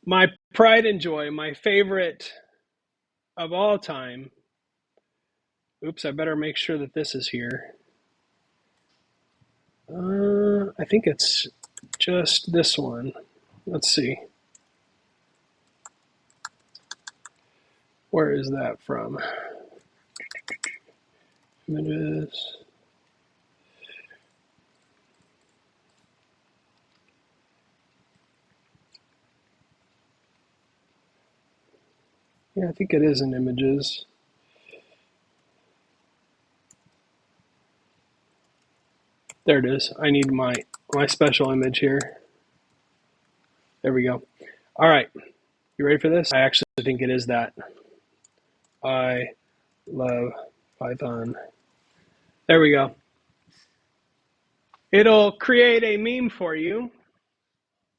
My pride and joy, my favorite of all time. Oops, I better make sure that this is here. I think it's just this one. Let's see. Where is that from? Images. Yeah, I think it is in images. There it is. I need my special image here. There we go. All right. You ready for this? I actually think it is that. I love Python. There we go. It'll create a meme for you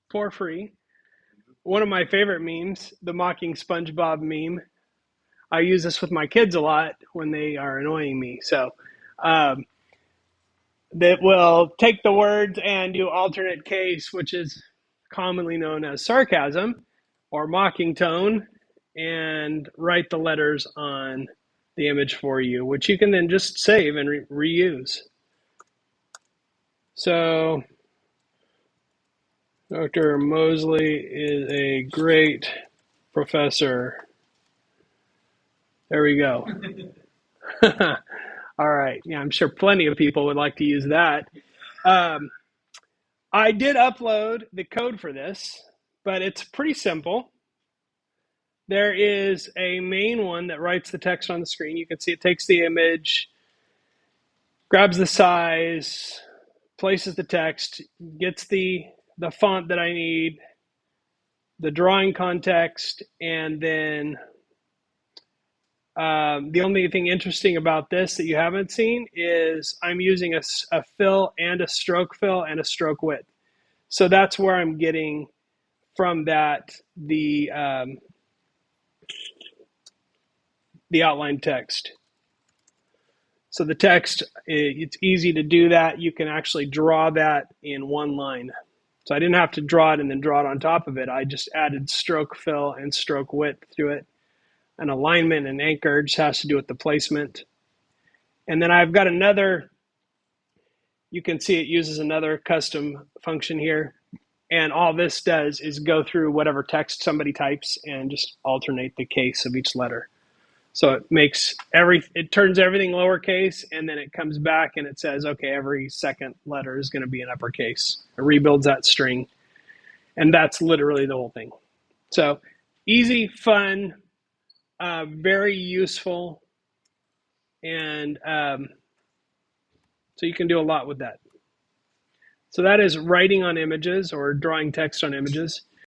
for free. One of my favorite memes, the mocking Spongebob meme. I use this with my kids a lot when they are annoying me. So um, that will take the words and do alternate case, which is commonly known as sarcasm or mocking tone, and write the letters on the image for you, which you can then just save and reuse. So Dr. Mosley is a great professor. There we go. All right. Yeah, I'm sure plenty of people would like to use that. Um, I did upload the code for this, but it's pretty simple. There is a main one that writes the text on the screen. You can see it takes the image, grabs the size, places the text, gets the font that I need, the drawing context, and then the only thing interesting about this that you haven't seen is I'm using a fill and a stroke fill and a stroke width. So that's where I'm getting from that the outline text. So the text, it's easy to do that. You can actually draw that in one line. So I didn't have to draw it and then draw it on top of it. I just added stroke fill and stroke width to it. And alignment and anchor just has to do with the placement. And then I've got another, you can see it uses another custom function here. And all this does is go through whatever text somebody types and just alternate the case of each letter. So it turns everything lowercase, and then it comes back and it says, okay, every second letter is going to be an uppercase. It rebuilds that string. And that's literally the whole thing. So easy, fun, very useful. And so you can do a lot with that. So that is writing on images or drawing text on images.